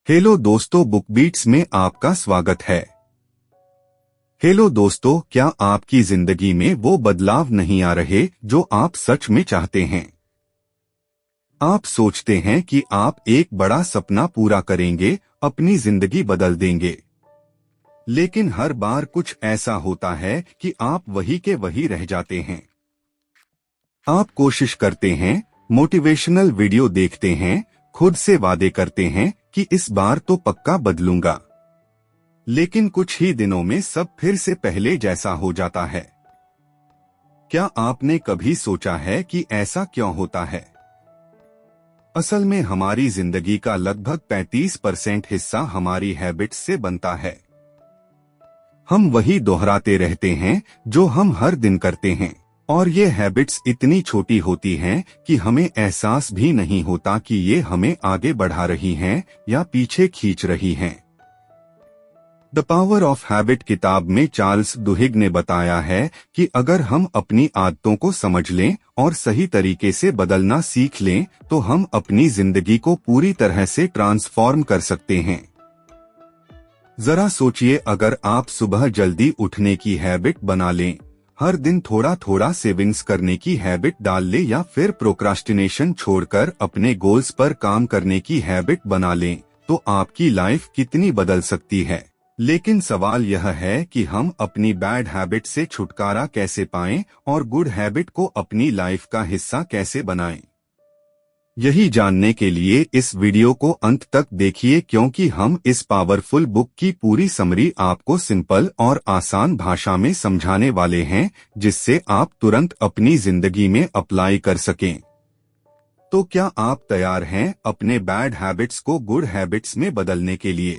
Hello दोस्तों, book beats में आपका स्वागत है। हेलो दोस्तों, क्या आपकी जिंदगी में वो बदलाव नहीं आ रहे जो आप सच में चाहते हैं? आप सोचते हैं कि आप एक बड़ा सपना पूरा करेंगे, अपनी जिंदगी बदल देंगे। लेकिन हर बार कुछ ऐसा होता है कि आप वही के वही रह जाते हैं। आप कोशिश करते हैं, मोटिवेशनल वीडियो देखते हैं, खुद से वादे करते हैं कि इस बार तो पक्का बदलूंगा। लेकिन कुछ ही दिनों में सब फिर से पहले जैसा हो जाता है। क्या आपने कभी सोचा है कि ऐसा क्यों होता है? असल में हमारी जिंदगी का लगभग 35% हिस्सा हमारी हैबिट्स से बनता है। हम वही दोहराते रहते हैं जो हम हर दिन करते हैं, और ये हैबिट्स इतनी छोटी होती हैं कि हमें एहसास भी नहीं होता कि ये हमें आगे बढ़ा रही हैं या पीछे खींच रही हैं। द पावर ऑफ हैबिट किताब में चार्ल्स दुहिग ने बताया है कि अगर हम अपनी आदतों को समझ लें और सही तरीके से बदलना सीख लें तो हम अपनी जिंदगी को पूरी तरह से ट्रांसफॉर्म कर सकते हैं। जरा सोचिए, अगर आप सुबह जल्दी उठने की हैबिट बना लें, हर दिन थोड़ा थोड़ा सेविंग्स करने की हैबिट डाल ले, या फिर प्रोक्रास्टिनेशन छोड़कर अपने गोल्स पर काम करने की हैबिट बना लें, तो आपकी लाइफ कितनी बदल सकती है। लेकिन सवाल यह है कि हम अपनी बैड हैबिट से छुटकारा कैसे पाएं और गुड हैबिट को अपनी लाइफ का हिस्सा कैसे बनाएं। यही जानने के लिए इस वीडियो को अंत तक देखिए, क्योंकि हम इस पावरफुल बुक की पूरी समरी आपको सिंपल और आसान भाषा में समझाने वाले हैं, जिससे आप तुरंत अपनी जिंदगी में अप्लाई कर सकें। तो क्या आप तैयार हैं अपने बैड हैबिट्स को गुड हैबिट्स में बदलने के लिए?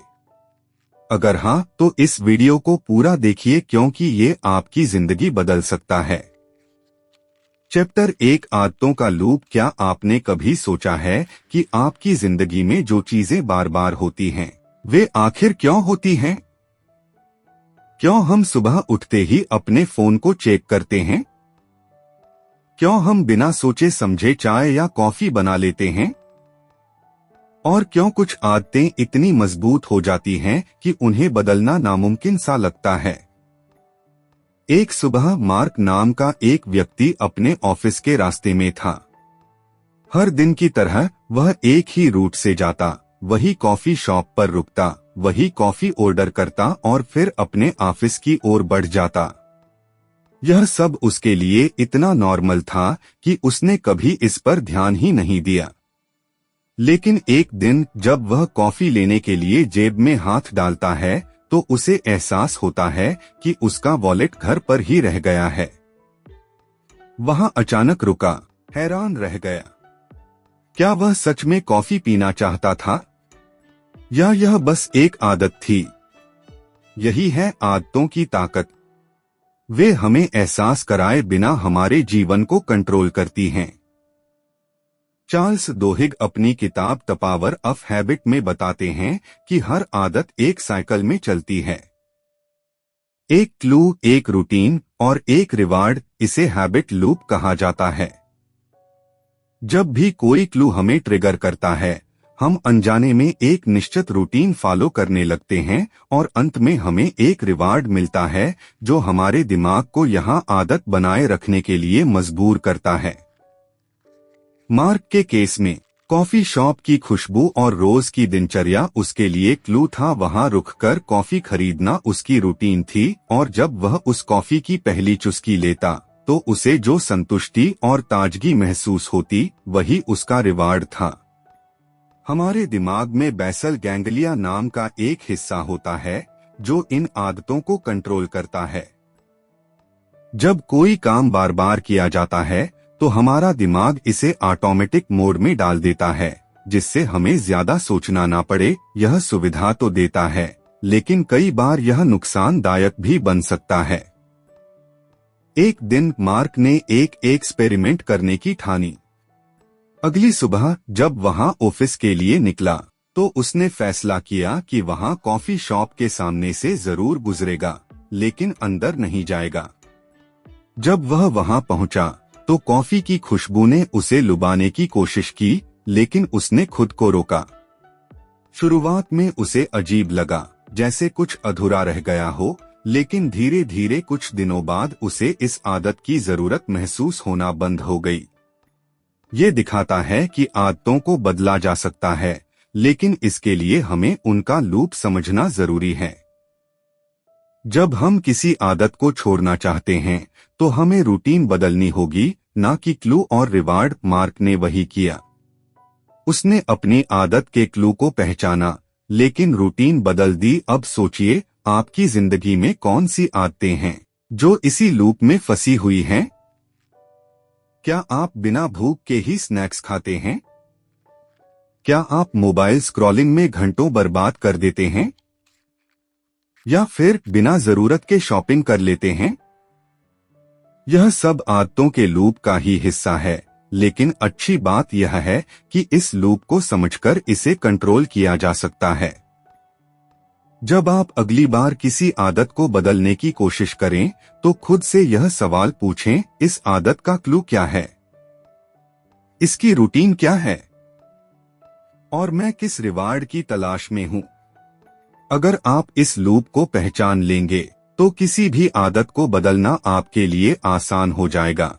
अगर हाँ, तो इस वीडियो को पूरा देखिए, क्योंकि ये आपकी जिंदगी बदल सकता है। चैप्टर 1, आदतों का लूप। क्या आपने कभी सोचा है कि आपकी जिंदगी में जो चीजें बार बार होती हैं, वे आखिर क्यों होती हैं? क्यों हम सुबह उठते ही अपने फोन को चेक करते हैं? क्यों हम बिना सोचे समझे चाय या कॉफी बना लेते हैं? और क्यों कुछ आदतें इतनी मजबूत हो जाती हैं कि उन्हें बदलना नामुमकिन सा लगता है? एक सुबह मार्क नाम का एक व्यक्ति अपने ऑफिस के रास्ते में था। हर दिन की तरह वह एक ही रूट से जाता, वही कॉफी शॉप पर रुकता, वही कॉफी ऑर्डर करता और फिर अपने ऑफिस की ओर बढ़ जाता। यह सब उसके लिए इतना नॉर्मल था कि उसने कभी इस पर ध्यान ही नहीं दिया। लेकिन एक दिन जब वह कॉफी लेने के लिए जेब में हाथ डालता है तो उसे एहसास होता है कि उसका वॉलेट घर पर ही रह गया है। वह अचानक रुका, हैरान रह गया। क्या वह सच में कॉफी पीना चाहता था, या यह बस एक आदत थी? यही है आदतों की ताकत। वे हमें एहसास कराए बिना हमारे जीवन को कंट्रोल करती हैं। चार्ल्स दुहिग अपनी किताब द पावर ऑफ हैबिट में बताते हैं कि हर आदत एक साइकिल में चलती है। एक क्लू, एक रूटीन और एक रिवार्ड, इसे हैबिट लूप कहा जाता है। जब भी कोई क्लू हमें ट्रिगर करता है, हम अनजाने में एक निश्चित रूटीन फॉलो करने लगते हैं और अंत में हमें एक रिवार्ड मिलता है जो हमारे दिमाग को यहां आदत बनाए रखने के लिए मजबूर करता है। मार्क के केस में कॉफी शॉप की खुशबू और रोज की दिनचर्या उसके लिए क्लू था। वहां रुककर कॉफी खरीदना उसकी रूटीन थी, और जब वह उस कॉफी की पहली चुस्की लेता तो उसे जो संतुष्टि और ताजगी महसूस होती, वही उसका रिवार्ड था। हमारे दिमाग में बेसल गैंग्लिया नाम का एक हिस्सा होता है जो इन आदतों को कंट्रोल करता है। जब कोई काम बार बार किया जाता है तो हमारा दिमाग इसे ऑटोमेटिक मोड में डाल देता है, जिससे हमें ज्यादा सोचना ना पड़े। यह सुविधा तो देता है, लेकिन कई बार यह नुकसानदायक भी बन सकता है। एक दिन मार्क ने एक एक्सपेरिमेंट करने की ठानी। अगली सुबह जब वहां ऑफिस के लिए निकला तो उसने फैसला किया कि वहां कॉफी शॉप के सामने से जरूर गुजरेगा, लेकिन अंदर नहीं जाएगा। जब वह वहां पहुंचा तो कॉफी की खुशबू ने उसे लुभाने की कोशिश की, लेकिन उसने खुद को रोका। शुरुआत में उसे अजीब लगा, जैसे कुछ अधूरा रह गया हो, लेकिन धीरे धीरे कुछ दिनों बाद उसे इस आदत की जरूरत महसूस होना बंद हो गई। ये दिखाता है कि आदतों को बदला जा सकता है, लेकिन इसके लिए हमें उनका लूप समझना जरूरी है। जब हम किसी आदत को छोड़ना चाहते हैं, तो हमें रूटीन बदलनी होगी, ना कि क्लू और रिवार्ड। मार्क ने वही किया। उसने अपनी आदत के क्लू को पहचाना, लेकिन रूटीन बदल दी। अब सोचिए, आपकी जिंदगी में कौन सी आदतें हैं जो इसी लूप में फंसी हुई हैं? क्या आप बिना भूख के ही स्नैक्स खाते हैं? क्या आप मोबाइल स्क्रॉलिंग में घंटों बर्बाद कर देते हैं? या फिर बिना जरूरत के शॉपिंग कर लेते हैं? यह सब आदतों के लूप का ही हिस्सा है, लेकिन अच्छी बात यह है कि इस लूप को समझकर इसे कंट्रोल किया जा सकता है। जब आप अगली बार किसी आदत को बदलने की कोशिश करें, तो खुद से यह सवाल पूछें, इस आदत का क्लू क्या है? इसकी रूटीन क्या है? और मैं किस रिवार्ड की तलाश में हूं? अगर आप इस लूप को पहचान लेंगे, तो किसी भी आदत को बदलना आपके लिए आसान हो जाएगा।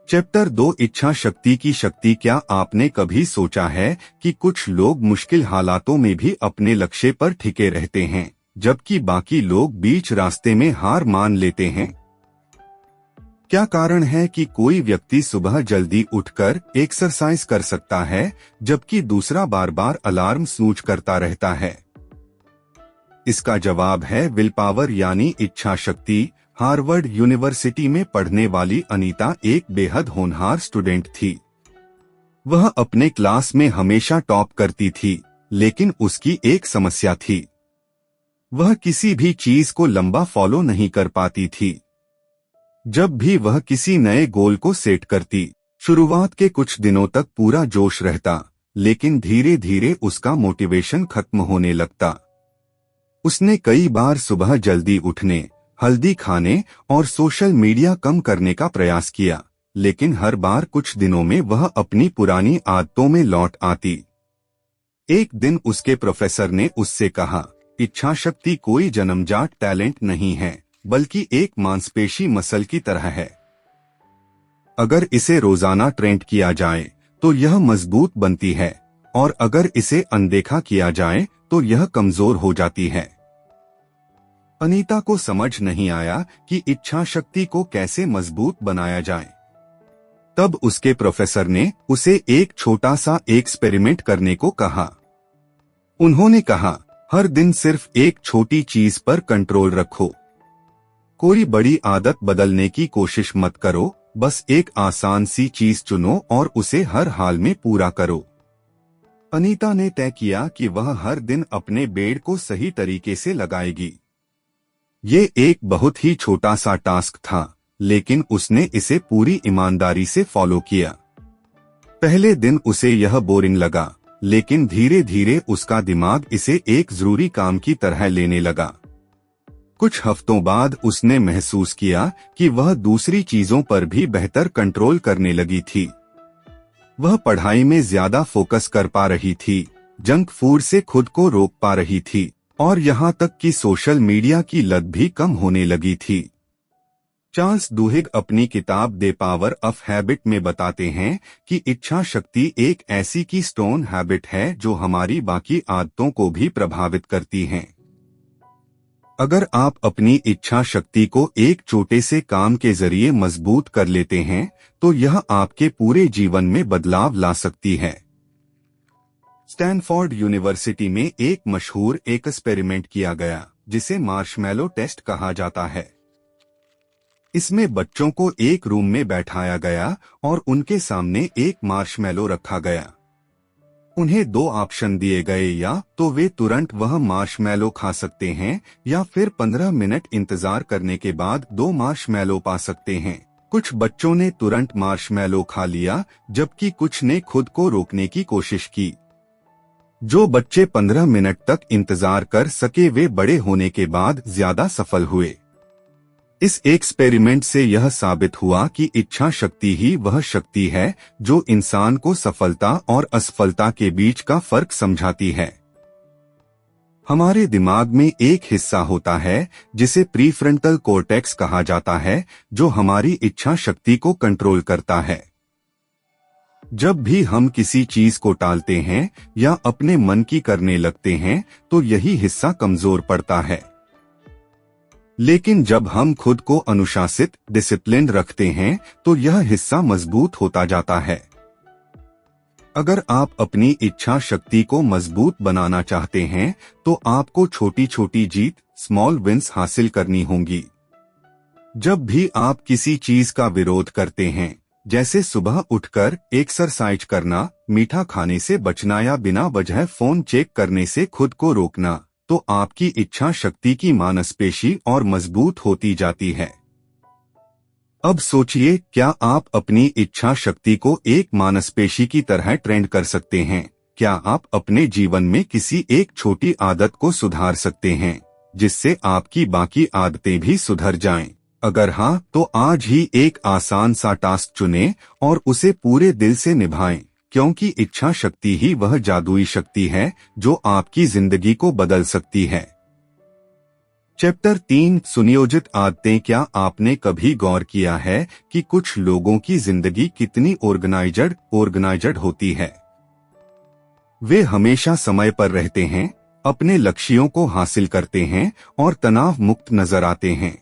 चैप्टर 2, इच्छा शक्ति की शक्ति। क्या आपने कभी सोचा है कि कुछ लोग मुश्किल हालातों में भी अपने लक्ष्य पर टिके रहते हैं, जबकि बाकी लोग बीच रास्ते में हार मान लेते हैं? क्या कारण है कि कोई व्यक्ति सुबह जल्दी उठकर एक्सरसाइज कर सकता है, जबकि दूसरा बार बार अलार्म स्नूज करता रहता है? इसका जवाब है विल पावर, यानी इच्छा शक्ति। हार्वर्ड यूनिवर्सिटी में पढ़ने वाली अनीता एक बेहद होनहार स्टूडेंट थी। वह अपने क्लास में हमेशा टॉप करती थी, लेकिन उसकी एक समस्या थी। वह किसी भी चीज को लंबा फॉलो नहीं कर पाती थी। जब भी वह किसी नए गोल को सेट करती, शुरुआत के कुछ दिनों तक पूरा जोश रहता, लेकिन धीरे धीरे उसका मोटिवेशन खत्म होने लगता। उसने कई बार सुबह जल्दी उठने, हल्दी खाने और सोशल मीडिया कम करने का प्रयास किया, लेकिन हर बार कुछ दिनों में वह अपनी पुरानी आदतों में लौट आती। एक दिन उसके प्रोफेसर ने उससे कहा, इच्छा शक्ति कोई जन्मजात टैलेंट नहीं है, बल्कि एक मांसपेशी मसल की तरह है। अगर इसे रोजाना ट्रेन किया जाए, तो यह मजबूत बनती है, और अगर इसे अनदेखा किया जाए, तो यह कमजोर हो जाती है। अनीता को समझ नहीं आया कि इच्छा शक्ति को कैसे मजबूत बनाया जाए। तब उसके प्रोफेसर ने उसे एक छोटा सा एक्सपेरिमेंट करने को कहा। उन्होंने कहा, हर दिन सिर्फ एक छोटी चीज पर कंट्रोल रखो। कोई बड़ी आदत बदलने की कोशिश मत करो, बस एक आसान सी चीज चुनो और उसे हर हाल में पूरा करो। अनीता ने तय किया कि वह हर दिन अपने बेड को सही तरीके से लगाएगी। ये एक बहुत ही छोटा सा टास्क था, लेकिन उसने इसे पूरी ईमानदारी से फॉलो किया। पहले दिन उसे यह बोरिंग लगा, लेकिन धीरे धीरे उसका दिमाग इसे एक जरूरी काम की तरह लेने लगा। कुछ हफ्तों बाद उसने महसूस किया कि वह दूसरी चीजों पर भी बेहतर कंट्रोल करने लगी थी। वह पढ़ाई में ज्यादा फोकस कर पा रही थी, जंक फूड से खुद को रोक पा रही थी, और यहाँ तक कि सोशल मीडिया की लत भी कम होने लगी थी। चार्ल्स दुहिग अपनी किताब द पावर ऑफ हैबिट में बताते हैं कि इच्छा शक्ति एक ऐसी की स्टोन हैबिट है जो हमारी बाकी आदतों को भी प्रभावित करती हैं। अगर आप अपनी इच्छा शक्ति को एक छोटे से काम के जरिए मजबूत कर लेते हैं, तो यह आपके पूरे जीवन में बदलाव ला सकती है। स्टैनफोर्ड यूनिवर्सिटी में एक मशहूर एक्सपेरिमेंट किया गया, जिसे मार्शमैलो टेस्ट कहा जाता है। इसमें बच्चों को एक रूम में बैठाया गया और उनके सामने एक मार्शमैलो रखा गया। उन्हें दो ऑप्शन दिए गए, या तो वे तुरंत वह मार्शमैलो खा सकते हैं, या फिर 15 मिनट इंतजार करने के बाद 2 मार्शमैलो पा सकते हैं। कुछ बच्चों ने तुरंत मार्शमैलो खा लिया, जबकि कुछ ने खुद को रोकने की कोशिश की। जो बच्चे 15 मिनट तक इंतजार कर सके, वे बड़े होने के बाद ज्यादा सफल हुए। इस एक्सपेरिमेंट से यह साबित हुआ कि इच्छा शक्ति ही वह शक्ति है जो इंसान को सफलता और असफलता के बीच का फर्क समझाती है। हमारे दिमाग में एक हिस्सा होता है जिसे प्रीफ्रंटल कॉर्टेक्स कहा जाता है, जो हमारी इच्छा शक्ति को कंट्रोल करता है। जब भी हम किसी चीज को टालते हैं या अपने मन की करने लगते हैं तो यही हिस्सा कमजोर पड़ता है। लेकिन जब हम खुद को अनुशासित डिसिप्लिन रखते हैं तो यह हिस्सा मजबूत होता जाता है। अगर आप अपनी इच्छा शक्ति को मजबूत बनाना चाहते हैं तो आपको छोटी छोटी जीत स्मॉल विंस हासिल करनी होंगी। जब भी आप किसी चीज का विरोध करते हैं, जैसे सुबह उठकर एक्सरसाइज करना, मीठा खाने से बचना या बिना वजह फोन चेक करने से खुद को रोकना, तो आपकी इच्छा शक्ति की मांसपेशी और मजबूत होती जाती है। अब सोचिए, क्या आप अपनी इच्छा शक्ति को एक मांसपेशी की तरह ट्रेंड कर सकते हैं? क्या आप अपने जीवन में किसी एक छोटी आदत को सुधार सकते हैं जिससे आपकी बाकी आदतें भी सुधर जाएं? अगर हाँ, तो आज ही एक आसान सा टास्क चुनें और उसे पूरे दिल से निभाएं, क्योंकि इच्छा शक्ति ही वह जादुई शक्ति है जो आपकी जिंदगी को बदल सकती है। चैप्टर 3 सुनियोजित आदतें। क्या आपने कभी गौर किया है कि कुछ लोगों की जिंदगी कितनी ऑर्गेनाइज्ड होती है? वे हमेशा समय पर रहते हैं, अपने लक्ष्यों को हासिल करते हैं और तनाव मुक्त नजर आते हैं।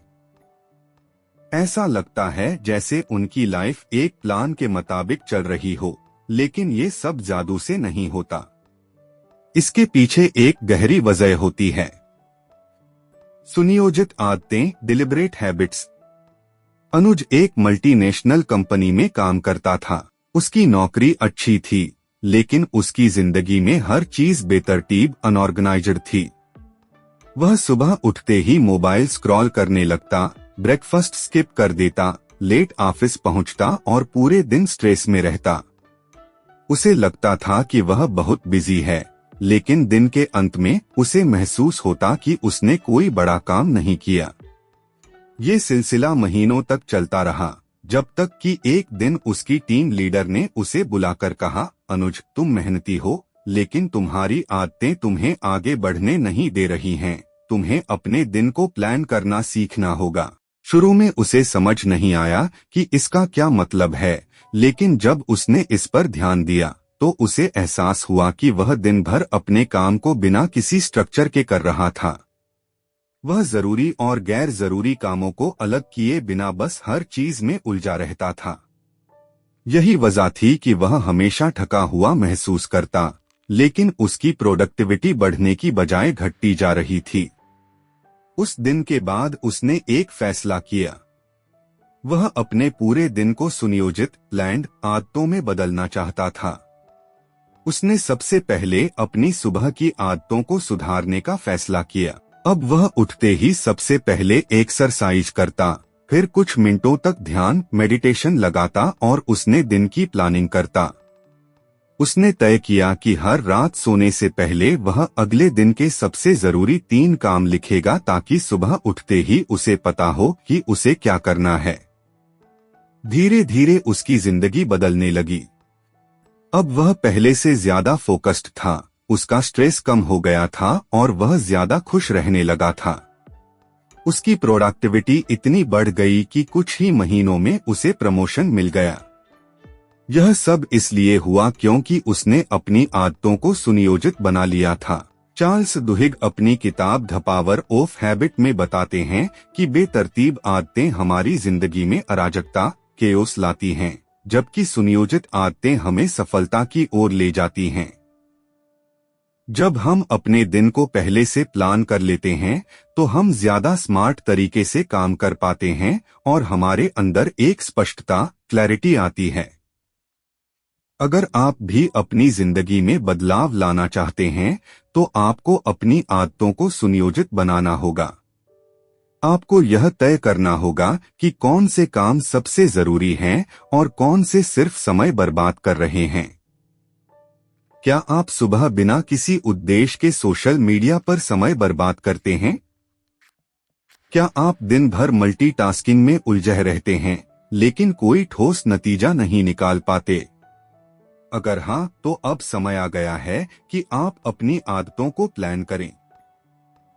ऐसा लगता है जैसे उनकी लाइफ एक प्लान के मुताबिक चल रही हो, लेकिन ये सब जादू से नहीं होता। इसके पीछे एक गहरी वजह होती है। सुनियोजित आदतें, डिलिबरेट हैबिट्स। अनुज एक मल्टीनेशनल कंपनी में काम करता था। उसकी नौकरी अच्छी थी, लेकिन उसकी जिंदगी में हर चीज बेतरतीब अनऑर्गेनाइज्ड थी। वह सुबह उठते ही मोबाइल स्क्रॉल करने लगता, ब्रेकफास्ट स्किप कर देता, लेट ऑफिस पहुंचता और पूरे दिन स्ट्रेस में रहता। उसे लगता था कि वह बहुत बिजी है, लेकिन दिन के अंत में उसे महसूस होता कि उसने कोई बड़ा काम नहीं किया। ये सिलसिला महीनों तक चलता रहा, जब तक कि एक दिन उसकी टीम लीडर ने उसे बुलाकर कहा, अनुज, तुम मेहनती हो, लेकिन तुम्हारी आदतें तुम्हें आगे बढ़ने नहीं दे रही हैं। तुम्हें अपने दिन को प्लान करना सीखना होगा। शुरू में उसे समझ नहीं आया कि इसका क्या मतलब है, लेकिन जब उसने इस पर ध्यान दिया तो उसे एहसास हुआ कि वह दिन भर अपने काम को बिना किसी स्ट्रक्चर के कर रहा था। वह जरूरी और गैर जरूरी कामों को अलग किए बिना बस हर चीज में उलझा रहता था। यही वजह थी कि वह हमेशा थका हुआ महसूस करता, लेकिन उसकी प्रोडक्टिविटी बढ़ने की बजाय घटती जा रही थी। उस दिन के बाद उसने एक फैसला किया। वह अपने पूरे दिन को सुनियोजित प्लान्ड आदतों में बदलना चाहता था। उसने सबसे पहले अपनी सुबह की आदतों को सुधारने का फैसला किया। अब वह उठते ही सबसे पहले एक्सरसाइज करता, फिर कुछ मिनटों तक ध्यान मेडिटेशन लगाता और उसने दिन की प्लानिंग करता। उसने तय किया कि हर रात सोने से पहले वह अगले दिन के सबसे जरूरी 3 काम लिखेगा, ताकि सुबह उठते ही उसे पता हो कि उसे क्या करना है। धीरे धीरे उसकी जिंदगी बदलने लगी। अब वह पहले से ज्यादा फोकस्ड था, उसका स्ट्रेस कम हो गया था और वह ज्यादा खुश रहने लगा था। उसकी प्रोडक्टिविटी इतनी बढ़ गई कि कुछ ही महीनों में उसे प्रमोशन मिल गया। यह सब इसलिए हुआ क्योंकि उसने अपनी आदतों को सुनियोजित बना लिया था। चार्ल्स दुहिग अपनी किताब द पावर ऑफ हैबिट में बताते हैं कि बेतरतीब आदतें हमारी जिंदगी में अराजकता, केओस लाती हैं, जबकि सुनियोजित आदतें हमें सफलता की ओर ले जाती हैं। जब हम अपने दिन को पहले से प्लान कर लेते हैं तो हम ज्यादा स्मार्ट तरीके से काम कर पाते हैं और हमारे अंदर एक स्पष्टता, क्लैरिटी आती है। अगर आप भी अपनी जिंदगी में बदलाव लाना चाहते हैं तो आपको अपनी आदतों को सुनियोजित बनाना होगा। आपको यह तय करना होगा कि कौन से काम सबसे जरूरी हैं और कौन से सिर्फ समय बर्बाद कर रहे हैं। क्या आप सुबह बिना किसी उद्देश्य के सोशल मीडिया पर समय बर्बाद करते हैं? क्या आप दिन भर मल्टीटास्किंग में उलझे रहते हैं लेकिन कोई ठोस नतीजा नहीं निकाल पाते? अगर हाँ, तो अब समय आ गया है कि आप अपनी आदतों को प्लान करें।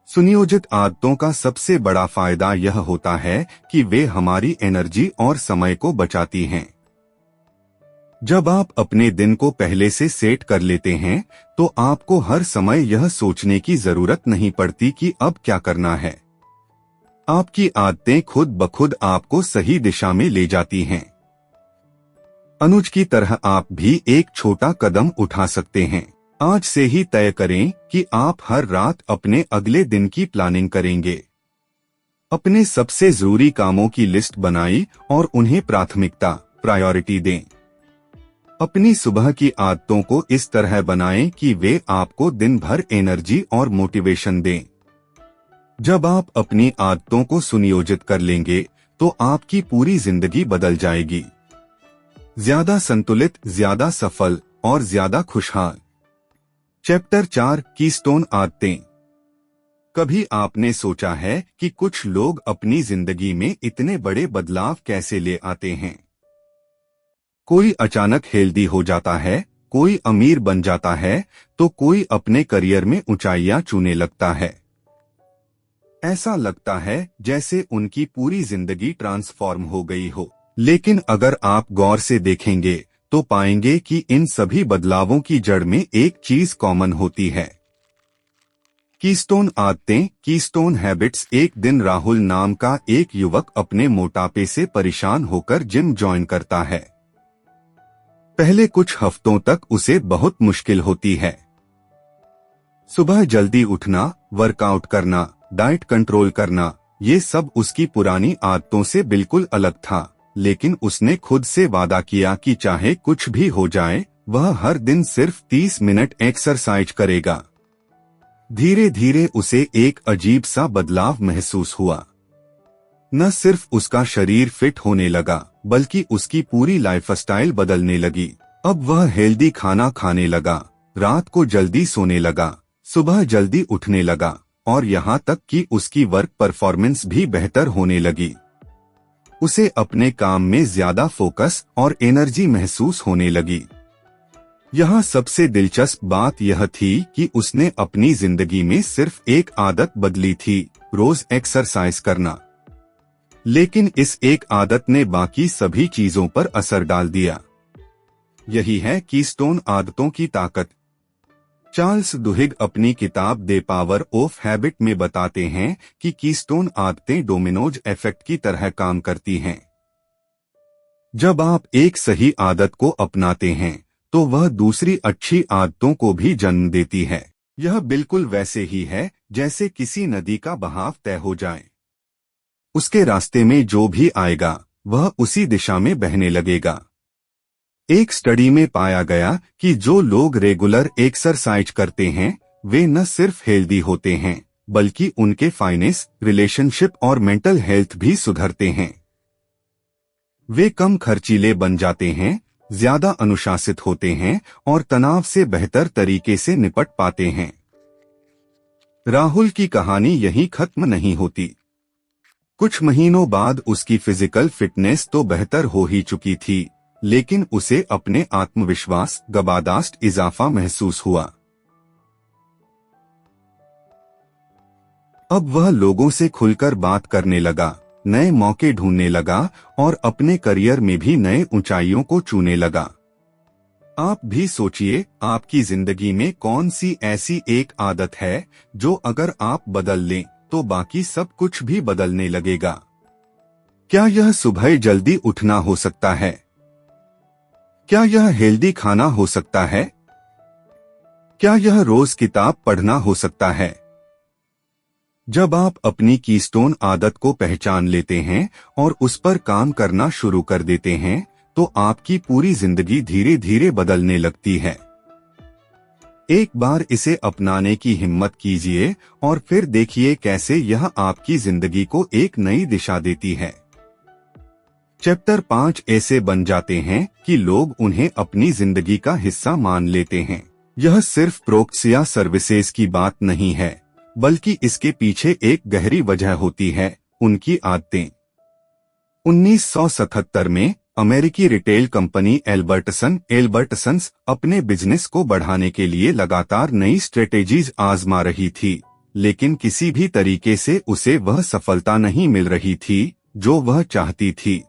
सुनियोजित आदतों का सबसे बड़ा फायदा यह होता है कि वे हमारी एनर्जी और समय को बचाती हैं। जब आप अपने दिन को पहले से सेट कर लेते हैं, तो आपको हर समय यह सोचने की जरूरत नहीं पड़ती कि अब क्या करना है। आपकी आदतें खुद ब खुद आपको सही दिशा में ले जाती हैं। अनुज की तरह आप भी एक छोटा कदम उठा सकते हैं। आज से ही तय करें कि आप हर रात अपने अगले दिन की प्लानिंग करेंगे। अपने सबसे जरूरी कामों की लिस्ट बनाई और उन्हें प्रायोरिटी दें। अपनी सुबह की आदतों को इस तरह बनाएं कि वे आपको दिन भर एनर्जी और मोटिवेशन दें। जब आप अपनी आदतों को सुनियोजित कर लेंगे, तो आपकी पूरी जिंदगी बदल जाएगी। ज्यादा संतुलित, ज्यादा सफल और ज्यादा खुशहाल। चैप्टर 4 कीस्टोन आदतें। कभी आपने सोचा है कि कुछ लोग अपनी जिंदगी में इतने बड़े बदलाव कैसे ले आते हैं? कोई अचानक हेल्दी हो जाता है, कोई अमीर बन जाता है, तो कोई अपने करियर में ऊंचाइयां छूने लगता है। ऐसा लगता है जैसे उनकी पूरी जिंदगी ट्रांसफॉर्म हो गई हो। लेकिन अगर आप गौर से देखेंगे तो पाएंगे कि इन सभी बदलावों की जड़ में एक चीज कॉमन होती है। कीस्टोन आदतें, कीस्टोन हैबिट्स। एक दिन राहुल नाम का एक युवक अपने मोटापे से परेशान होकर जिम ज्वाइन करता है। पहले कुछ हफ्तों तक उसे बहुत मुश्किल होती है। सुबह जल्दी उठना, वर्कआउट करना, डाइट कंट्रोल करना, ये सब उसकी पुरानी आदतों से बिल्कुल अलग था। लेकिन उसने खुद से वादा किया कि चाहे कुछ भी हो जाए, वह हर दिन सिर्फ 30 मिनट एक्सरसाइज करेगा। धीरे धीरे उसे एक अजीब सा बदलाव महसूस हुआ। न सिर्फ उसका शरीर फिट होने लगा, बल्कि उसकी पूरी लाइफस्टाइल बदलने लगी। अब वह हेल्दी खाना खाने लगा, रात को जल्दी सोने लगा, सुबह जल्दी उठने लगा और यहाँ तक कि उसकी वर्क परफॉर्मेंस भी बेहतर होने लगी। उसे अपने काम में ज्यादा फोकस और एनर्जी महसूस होने लगी। यहाँ सबसे दिलचस्प बात यह थी कि उसने अपनी जिंदगी में सिर्फ एक आदत बदली थी, रोज एक्सरसाइज करना। लेकिन इस एक आदत ने बाकी सभी चीजों पर असर डाल दिया। यही है कीस्टोन आदतों की ताकत। चार्ल्स दुहिग अपनी किताब द पावर ऑफ हैबिट में बताते हैं कि कीस्टोन आदतें डोमिनोज इफेक्ट की तरह काम करती हैं। जब आप एक सही आदत को अपनाते हैं, तो वह दूसरी अच्छी आदतों को भी जन्म देती है। यह बिल्कुल वैसे ही है जैसे किसी नदी का बहाव तय हो जाए। उसके रास्ते में जो भी आएगा, वह उसी दिशा में बहने लगेगा। एक स्टडी में पाया गया कि जो लोग रेगुलर एक्सरसाइज करते हैं, वे न सिर्फ हेल्दी होते हैं, बल्कि उनके फाइनेंस, रिलेशनशिप और मेंटल हेल्थ भी सुधरते हैं। वे कम खर्चीले बन जाते हैं, ज्यादा अनुशासित होते हैं और तनाव से बेहतर तरीके से निपट पाते हैं। राहुल की कहानी यहीं खत्म नहीं होती। कुछ महीनों बाद उसकी फिजिकल फिटनेस तो बेहतर हो ही चुकी थी, लेकिन उसे अपने आत्मविश्वास ज़बरदस्त इजाफा महसूस हुआ। अब वह लोगों से खुलकर बात करने लगा, नए मौके ढूंढने लगा और अपने करियर में भी नए ऊंचाइयों को छूने लगा। आप भी सोचिए, आपकी जिंदगी में कौन सी ऐसी एक आदत है जो अगर आप बदल लें तो बाकी सब कुछ भी बदलने लगेगा। क्या यह सुबह जल्दी उठना हो सकता है? क्या यह हेल्दी खाना हो सकता है? क्या यह रोज किताब पढ़ना हो सकता है? जब आप अपनी कीस्टोन आदत को पहचान लेते हैं और उस पर काम करना शुरू कर देते हैं, तो आपकी पूरी जिंदगी धीरे धीरे बदलने लगती है। एक बार इसे अपनाने की हिम्मत कीजिए और फिर देखिए कैसे यह आपकी जिंदगी को एक नई दिशा देती है। चैप्टर 5 ऐसे बन जाते हैं कि लोग उन्हें अपनी जिंदगी का हिस्सा मान लेते हैं। यह सिर्फ प्रोडक्ट्स या सर्विसेज की बात नहीं है, बल्कि इसके पीछे एक गहरी वजह होती है, उनकी आदतें। 1977 में अमेरिकी रिटेल कंपनी एल्बर्टसन्स अपने बिजनेस को बढ़ाने के लिए लगातार नई स्ट्रेटेजीज आजमा रही थी। लेकिन किसी भी तरीके से उसे वह सफलता नहीं मिल रही थी जो वह चाहती थी।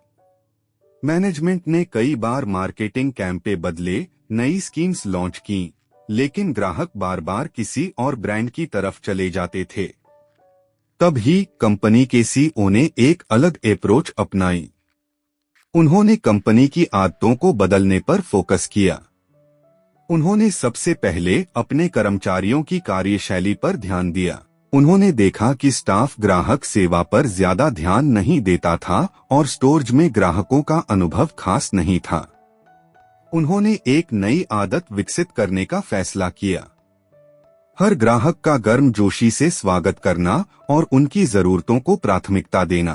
मैनेजमेंट ने कई बार मार्केटिंग कैंपेन बदले, नई स्कीम्स लॉन्च की, लेकिन ग्राहक बार बार किसी और ब्रांड की तरफ चले जाते थे। तब ही कंपनी के सीईओ ने एक अलग अप्रोच अपनाई। उन्होंने कंपनी की आदतों को बदलने पर फोकस किया। उन्होंने सबसे पहले अपने कर्मचारियों की कार्यशैली पर ध्यान दिया। उन्होंने देखा कि स्टाफ ग्राहक सेवा पर ज्यादा ध्यान नहीं देता था और स्टोर्स में ग्राहकों का अनुभव खास नहीं था। उन्होंने एक नई आदत विकसित करने का फैसला किया, हर ग्राहक का गर्मजोशी से स्वागत करना और उनकी जरूरतों को प्राथमिकता देना।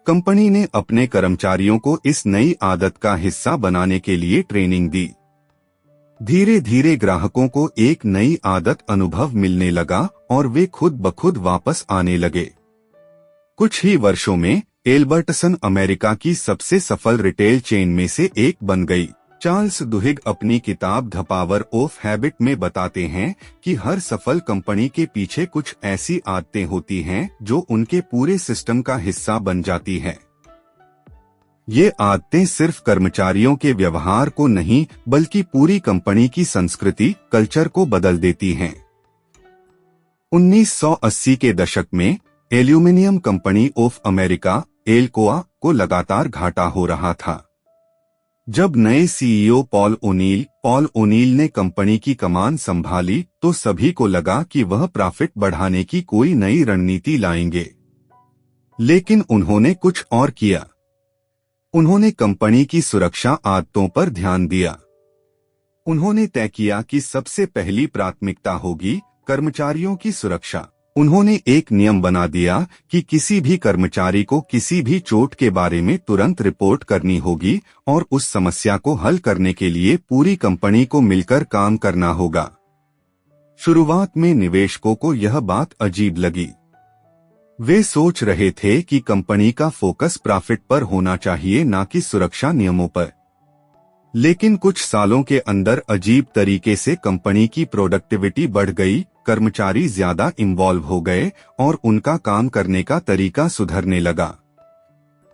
कंपनी ने अपने कर्मचारियों को इस नई आदत का हिस्सा बनाने के लिए ट्रेनिंग दी। धीरे धीरे ग्राहकों को एक नई आदत अनुभव मिलने लगा और वे खुद ब खुद वापस आने लगे। कुछ ही वर्षों में एल्बर्टसन अमेरिका की सबसे सफल रिटेल चेन में से एक बन गई। चार्ल्स दुहिग अपनी किताब द पावर ऑफ हैबिट में बताते हैं कि हर सफल कंपनी के पीछे कुछ ऐसी आदतें होती हैं जो उनके पूरे सिस्टम का हिस्सा बन जाती है। ये आदतें सिर्फ कर्मचारियों के व्यवहार को नहीं बल्कि पूरी कंपनी की संस्कृति, कल्चर को बदल देती हैं। 1980 के दशक में aluminium company of America Alcoa को लगातार घाटा हो रहा था। जब नए सीईओ पॉल ओनील ने कंपनी की कमान संभाली तो सभी को लगा कि वह प्रॉफिट बढ़ाने की कोई नई रणनीति लाएंगे, लेकिन उन्होंने कुछ और किया। उन्होंने कंपनी की सुरक्षा आदतों पर ध्यान दिया। उन्होंने तय किया कि सबसे पहली प्राथमिकता होगी कर्मचारियों की सुरक्षा। उन्होंने एक नियम बना दिया कि किसी भी कर्मचारी को किसी भी चोट के बारे में तुरंत रिपोर्ट करनी होगी और उस समस्या को हल करने के लिए पूरी कंपनी को मिलकर काम करना होगा। शुरुआत में निवेशकों को यह बात अजीब लगी। वे सोच रहे थे कि कंपनी का फोकस प्रॉफिट पर होना चाहिए, न कि सुरक्षा नियमों पर। लेकिन कुछ सालों के अंदर अजीब तरीके से कंपनी की प्रोडक्टिविटी बढ़ गई, कर्मचारी ज्यादा इन्वॉल्व हो गए और उनका काम करने का तरीका सुधरने लगा।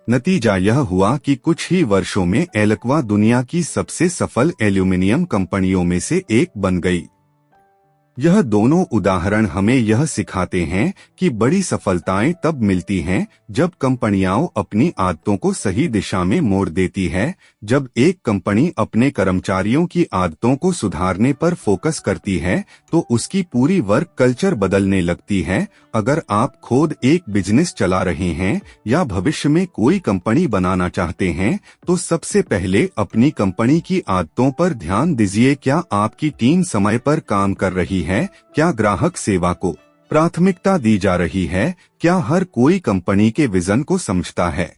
नतीजा यह हुआ कि कुछ ही वर्षों में एल्कोआ दुनिया की सबसे सफल एल्यूमिनियम कंपनियों में से एक बन गई। यह दोनों उदाहरण हमें यह सिखाते हैं कि बड़ी सफलताएं तब मिलती हैं जब कंपनियां अपनी आदतों को सही दिशा में मोड़ देती है। जब एक कंपनी अपने कर्मचारियों की आदतों को सुधारने पर फोकस करती है तो उसकी पूरी वर्क कल्चर बदलने लगती है। अगर आप खुद एक बिजनेस चला रहे हैं या भविष्य में कोई कंपनी बनाना चाहते हैं तो सबसे पहले अपनी कंपनी की आदतों पर ध्यान दीजिए। क्या आपकी टीम समय पर काम कर रही है? क्या ग्राहक सेवा को प्राथमिकता दी जा रही है? क्या हर कोई कंपनी के विजन को समझता है?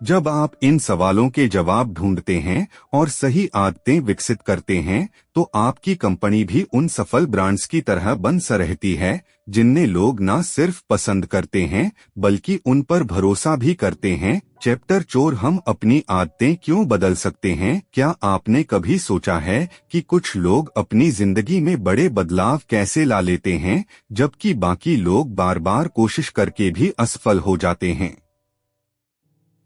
जब आप इन सवालों के जवाब ढूंढते हैं और सही आदतें विकसित करते हैं तो आपकी कंपनी भी उन सफल ब्रांड्स की तरह बन सा रहती है जिन्हें लोग न सिर्फ पसंद करते हैं बल्कि उन पर भरोसा भी करते हैं। चैप्टर 4 हम अपनी आदतें क्यों बदल सकते हैं। क्या आपने कभी सोचा है कि कुछ लोग अपनी जिंदगी में बड़े बदलाव कैसे ला लेते हैं जबकि बाकी लोग बार बार कोशिश करके भी असफल हो जाते हैं?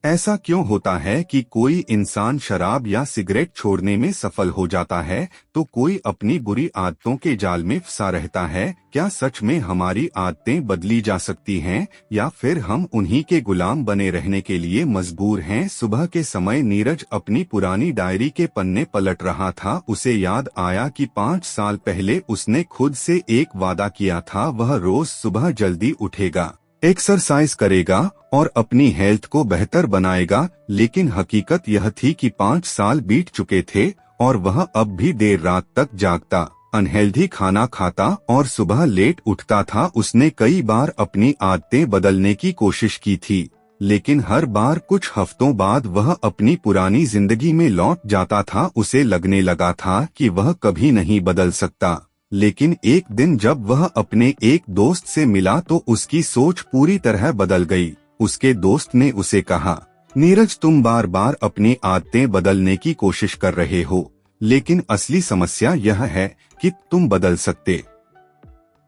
ऐसा क्यों होता है कि कोई इंसान शराब या सिगरेट छोड़ने में सफल हो जाता है तो कोई अपनी बुरी आदतों के जाल में फंसा रहता है? क्या सच में हमारी आदतें बदली जा सकती हैं या फिर हम उन्हीं के गुलाम बने रहने के लिए मजबूर हैं? सुबह के समय नीरज अपनी पुरानी डायरी के पन्ने पलट रहा था। उसे याद आया कि 5 साल पहले उसने खुद से एक वादा किया था, वह रोज सुबह जल्दी उठेगा, एक्सरसाइज करेगा और अपनी हेल्थ को बेहतर बनाएगा। लेकिन हकीकत यह थी कि 5 साल बीत चुके थे और वह अब भी देर रात तक जागता, अनहेल्दी खाना खाता और सुबह लेट उठता था। उसने कई बार अपनी आदतें बदलने की कोशिश की थी, लेकिन हर बार कुछ हफ्तों बाद वह अपनी पुरानी जिंदगी में लौट जाता था। उसे लगने लगा था कि वह कभी नहीं बदल सकता। लेकिन एक दिन जब वह अपने एक दोस्त से मिला तो उसकी सोच पूरी तरह बदल गई। उसके दोस्त ने उसे कहा, नीरज, तुम बार बार अपनी आदतें बदलने की कोशिश कर रहे हो, लेकिन असली समस्या यह है कि तुम बदल सकते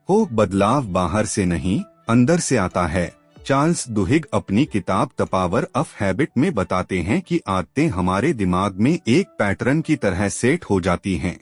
हो बदलाव बाहर से नहीं, अंदर से आता है। चार्ल्स दुहिग अपनी किताब द पावर ऑफ हैबिट में बताते हैं कि आदतें हमारे दिमाग में एक पैटर्न की तरह सेट हो जाती हैं।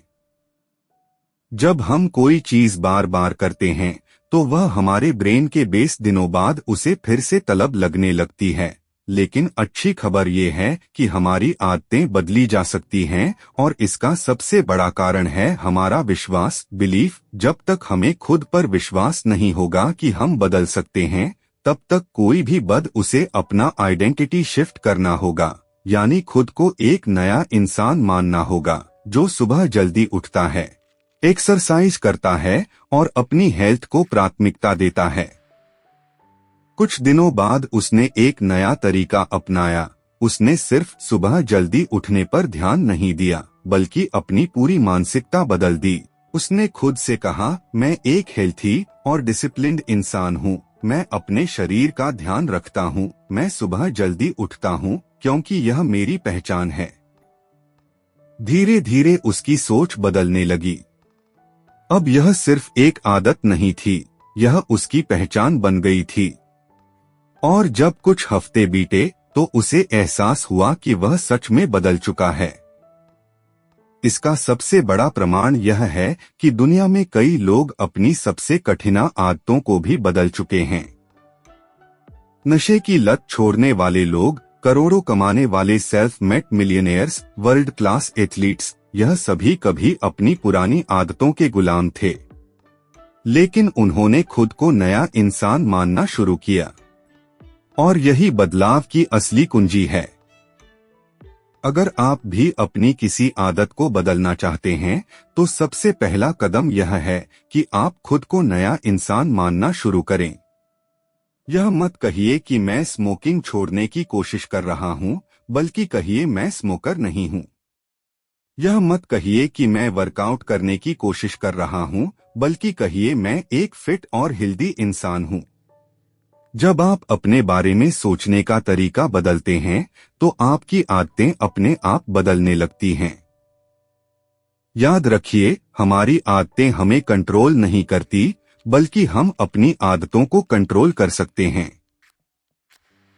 जब हम कोई चीज बार बार करते हैं तो वह हमारे ब्रेन के बेस दिनों बाद उसे फिर से तलब लगने लगती है। लेकिन अच्छी खबर ये है कि हमारी आदतें बदली जा सकती हैं और इसका सबसे बड़ा कारण है हमारा विश्वास, बिलीफ। जब तक हमें खुद पर विश्वास नहीं होगा कि हम बदल सकते हैं, तब तक कोई भी उसे अपना आइडेंटिटी शिफ्ट करना होगा, यानी खुद को एक नया इंसान मानना होगा जो सुबह जल्दी उठता है, एक्सरसाइज करता है और अपनी हेल्थ को प्राथमिकता देता है। कुछ दिनों बाद उसने एक नया तरीका अपनाया। उसने सिर्फ सुबह जल्दी उठने पर ध्यान नहीं दिया, बल्कि अपनी पूरी मानसिकता बदल दी। उसने खुद से कहा, मैं एक हेल्थी और डिसिप्लिन्ड इंसान हूँ। मैं अपने शरीर का ध्यान रखता हूँ। मैं सुबह जल्दी उठता हूँ क्योंकि यह मेरी पहचान है। धीरे धीरे उसकी सोच बदलने लगी। अब यह सिर्फ एक आदत नहीं थी, यह उसकी पहचान बन गई थी। और जब कुछ हफ्ते बीते तो उसे एहसास हुआ कि वह सच में बदल चुका है। इसका सबसे बड़ा प्रमाण यह है कि दुनिया में कई लोग अपनी सबसे कठिन आदतों को भी बदल चुके हैं। नशे की लत छोड़ने वाले लोग, करोड़ों कमाने वाले self made millionaires, world class athletes, यह सभी कभी अपनी पुरानी आदतों के गुलाम थे। लेकिन उन्होंने खुद को नया इंसान मानना शुरू किया। और यही बदलाव की असली कुंजी है। अगर आप भी अपनी किसी आदत को बदलना चाहते हैं तो सबसे पहला कदम यह है कि आप खुद को नया इंसान मानना शुरू करें। यह मत कहिए कि मैं स्मोकिंग छोड़ने की कोशिश कर रहा हूं, बल्कि कहिए मैं स्मोकर नहीं हूं। यह मत कहिए कि मैं वर्कआउट करने की कोशिश कर रहा हूं, बल्कि कहिए मैं एक फिट और हेल्दी इंसान हूं। जब आप अपने बारे में सोचने का तरीका बदलते हैं तो आपकी आदतें अपने आप बदलने लगती हैं। याद रखिए, हमारी आदतें हमें कंट्रोल नहीं करती, बल्कि हम अपनी आदतों को कंट्रोल कर सकते हैं।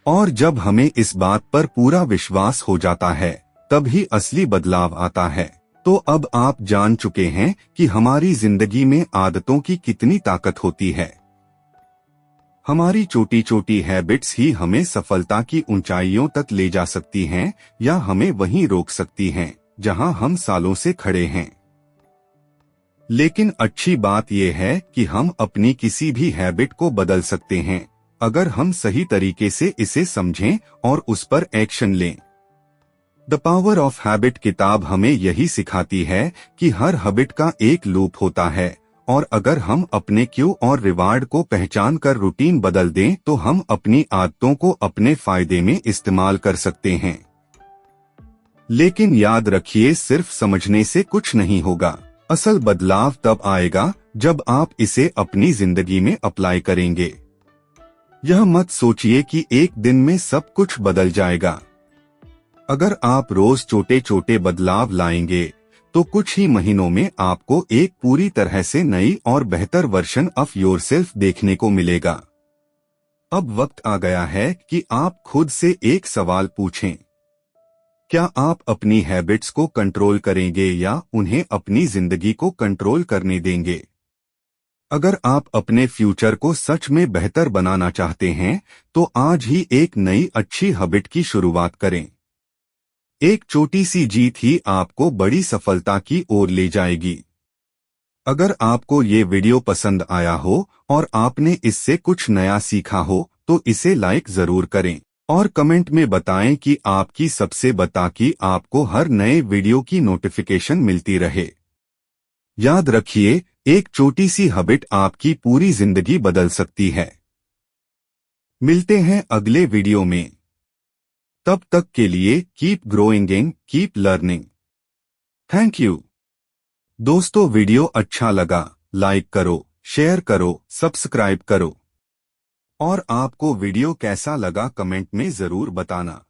और जब हमें इस बात पर पूरा विश्वास हो जाता है, तब ही असली बदलाव आता है। तो अब आप जान चुके हैं कि हमारी जिंदगी में आदतों की कितनी ताकत होती है। हमारी छोटी छोटी हैबिट्स ही हमें सफलता की ऊंचाइयों तक ले जा सकती हैं या हमें वहीं रोक सकती हैं जहां हम सालों से खड़े हैं। लेकिन अच्छी बात यह है कि हम अपनी किसी भी हैबिट को बदल सकते हैं, अगर हम सही तरीके से इसे समझें और उस पर एक्शन लें। द पावर ऑफ हैबिट किताब हमें यही सिखाती है कि हर हैबिट का एक लूप होता है, और अगर हम अपने क्यू और रिवार्ड को पहचान कर रूटीन बदल दें तो हम अपनी आदतों को अपने फायदे में इस्तेमाल कर सकते हैं। लेकिन याद रखिए, सिर्फ समझने से कुछ नहीं होगा। असल बदलाव तब आएगा जब आप इसे अपनी जिंदगी में अप्लाई करेंगे। यह मत सोचिए कि एक दिन में सब कुछ बदल जाएगा। अगर आप रोज छोटे छोटे बदलाव लाएंगे तो कुछ ही महीनों में आपको एक पूरी तरह से नई और बेहतर वर्जन ऑफ योरसेल्फ देखने को मिलेगा। अब वक्त आ गया है कि आप खुद से एक सवाल पूछें। क्या आप अपनी हैबिट्स को कंट्रोल करेंगे या उन्हें अपनी जिंदगी को कंट्रोल करने देंगे? अगर आप अपने फ्यूचर को सच में बेहतर बनाना चाहते हैं तो आज ही एक नई अच्छी हैबिट की शुरुआत करें। एक छोटी सी जीत ही आपको बड़ी सफलता की ओर ले जाएगी। अगर आपको ये वीडियो पसंद आया हो और आपने इससे कुछ नया सीखा हो तो इसे लाइक जरूर करें और कमेंट में बताएं कि आपकी सबसे बता कि आपको हर नए वीडियो की नोटिफिकेशन मिलती रहे। याद रखिए, एक छोटी सी हैबिट आपकी पूरी जिंदगी बदल सकती है। मिलते हैं अगले वीडियो में। तब तक के लिए keep growing and keep learning. Thank you. दोस्तों, वीडियो अच्छा लगा लाइक करो, शेयर करो, सब्सक्राइब करो और आपको वीडियो कैसा लगा कमेंट में जरूर बताना।